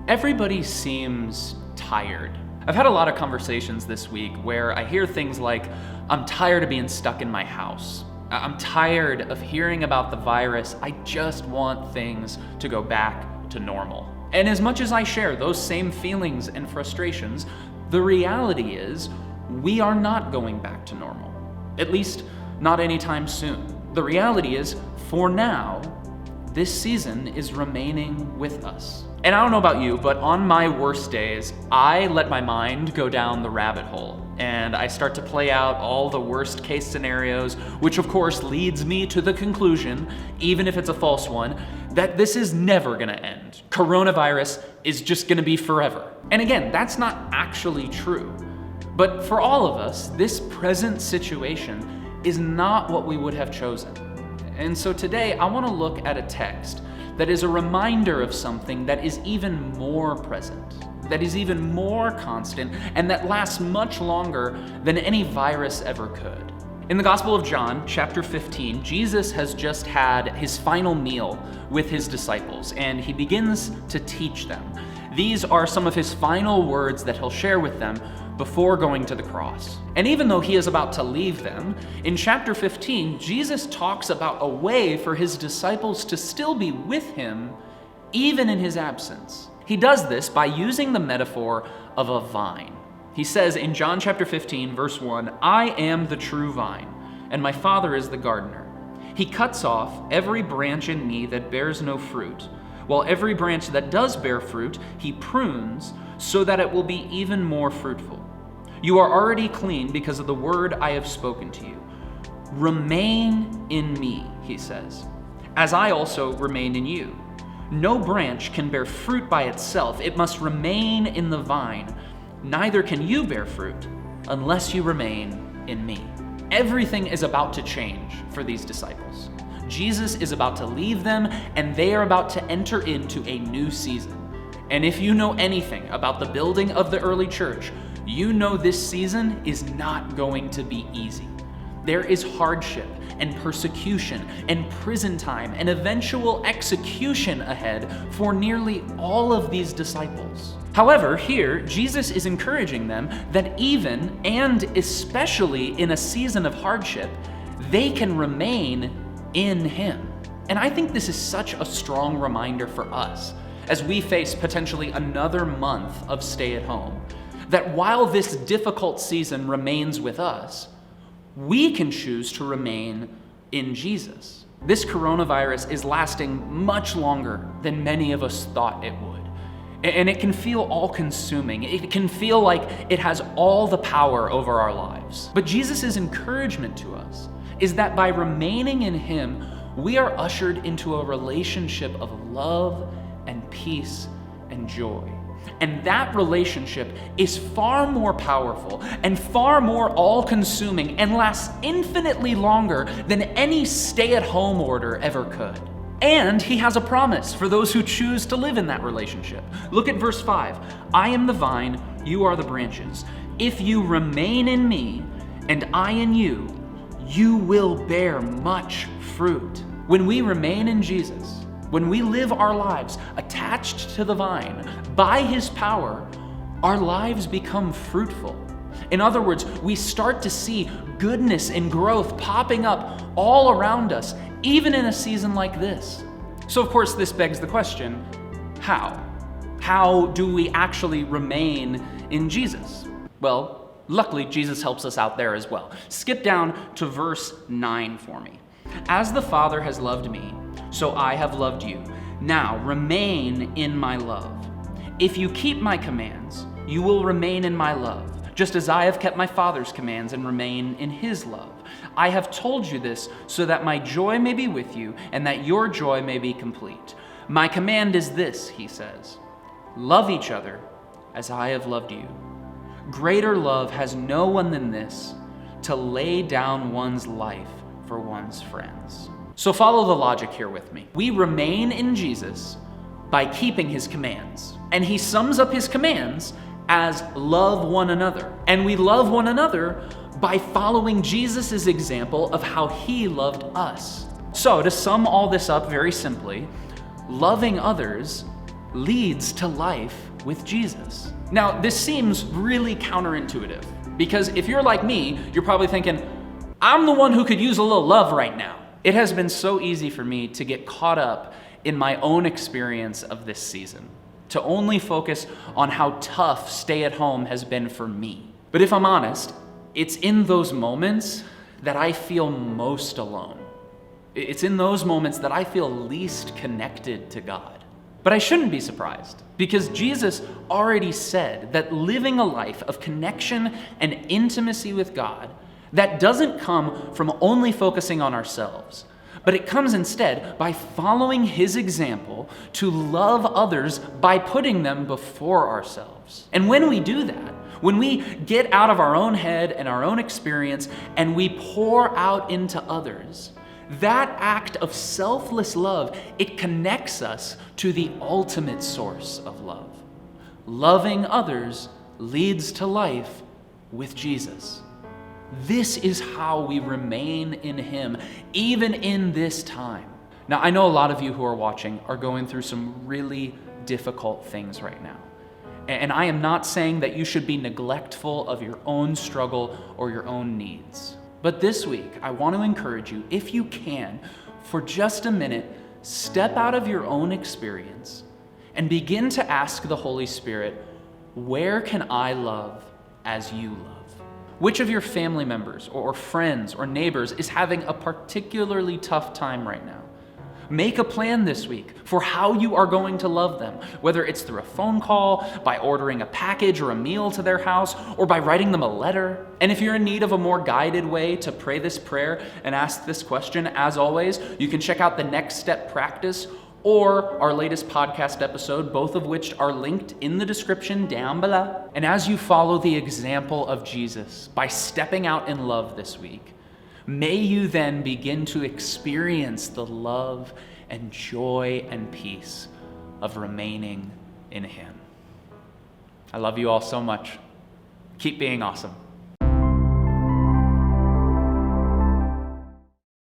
Everybody seems tired. I've had a lot of conversations this week where I hear things like, I'm tired of being stuck in my house. I'm tired of hearing about the virus. I just want things to go back to normal. And as much as I share those same feelings and frustrations, the reality is we are not going back to normal. At least not anytime soon. The reality is, for now, this season is remaining with us. And I don't know about you, but on my worst days, I let my mind go down the rabbit hole and I start to play out all the worst case scenarios, which of course leads me to the conclusion, even if it's a false one, that this is never gonna end. Coronavirus is just gonna be forever. And again, that's not actually true. But for all of us, this present situation is not what we would have chosen. And so today, I want to look at a text that is a reminder of something that is even more present, that is even more constant, and that lasts much longer than any virus ever could. In the Gospel of John, chapter 15, Jesus has just had his final meal with his disciples, and he begins to teach them. These are some of his final words that he'll share with them before going to the cross. And even though he is about to leave them, in chapter 15, Jesus talks about a way for his disciples to still be with him, even in his absence. He does this by using the metaphor of a vine. He says in John chapter 15, verse 1, "I am the true vine, and my Father is the gardener. He cuts off every branch in me that bears no fruit, while every branch that does bear fruit, he prunes so that it will be even more fruitful. You are already clean because of the word I have spoken to you. Remain in me," he says, "as I also remain in you. No branch can bear fruit by itself. It must remain in the vine. Neither can you bear fruit unless you remain in me." Everything is about to change for these disciples. Jesus is about to leave them, and they are about to enter into a new season. And if you know anything about the building of the early church, you know this season is not going to be easy. There is hardship and persecution and prison time and eventual execution ahead for nearly all of these disciples. However, here, Jesus is encouraging them that even and especially in a season of hardship, they can remain in him. And I think this is such a strong reminder for us as we face potentially another month of stay at home, that while this difficult season remains with us, we can choose to remain in Jesus. This coronavirus is lasting much longer than many of us thought it would. And it can feel all-consuming. It can feel like it has all the power over our lives. But Jesus' encouragement to us is that by remaining in him, we are ushered into a relationship of love and peace and joy. And that relationship is far more powerful and far more all-consuming and lasts infinitely longer than any stay-at-home order ever could. And he has a promise for those who choose to live in that relationship. Look at verse 5. "I am the vine, you are the branches. If you remain in me and I in you, you will bear much fruit." When we remain in Jesus, when we live our lives attached to the vine, by his power, our lives become fruitful. In other words, we start to see goodness and growth popping up all around us, even in a season like this. So of course, this begs the question, how? How do we actually remain in Jesus? Well, luckily, Jesus helps us out there as well. Skip down to verse 9 for me. "As the Father has loved me, so I have loved you. Now remain in my love. If you keep my commands, you will remain in my love, just as I have kept my Father's commands and remain in his love. I have told you this so that my joy may be with you and that your joy may be complete. My command is this," he says, "love each other as I have loved you. Greater love has no one than this, to lay down one's life for one's friends." So follow the logic here with me. We remain in Jesus by keeping his commands. And he sums up his commands as love one another. And we love one another by following Jesus' example of how he loved us. So to sum all this up very simply, loving others leads to life with Jesus. Now, this seems really counterintuitive because if you're like me, you're probably thinking, I'm the one who could use a little love right now. It has been so easy for me to get caught up in my own experience of this season, to only focus on how tough stay at home has been for me. But if I'm honest, it's in those moments that I feel most alone. It's in those moments that I feel least connected to God. But I shouldn't be surprised because Jesus already said that living a life of connection and intimacy with God, that doesn't come from only focusing on ourselves, but it comes instead by following his example to love others by putting them before ourselves. And when we do that, when we get out of our own head and our own experience and we pour out into others, that act of selfless love, it connects us to the ultimate source of love. Loving others leads to life with Jesus. This is how we remain in him, even in this time. Now, I know a lot of you who are watching are going through some really difficult things right now. And I am not saying that you should be neglectful of your own struggle or your own needs. But this week, I want to encourage you, if you can, for just a minute, step out of your own experience and begin to ask the Holy Spirit, where can I love as you love? Which of your family members or friends or neighbors is having a particularly tough time right now? Make a plan this week for how you are going to love them, whether it's through a phone call, by ordering a package or a meal to their house, or by writing them a letter. And if you're in need of a more guided way to pray this prayer and ask this question, as always, you can check out the Next Step Practice or our latest podcast episode, both of which are linked in the description down below. And as you follow the example of Jesus by stepping out in love this week, may you then begin to experience the love and joy and peace of remaining in him. I love you all so much. Keep being awesome.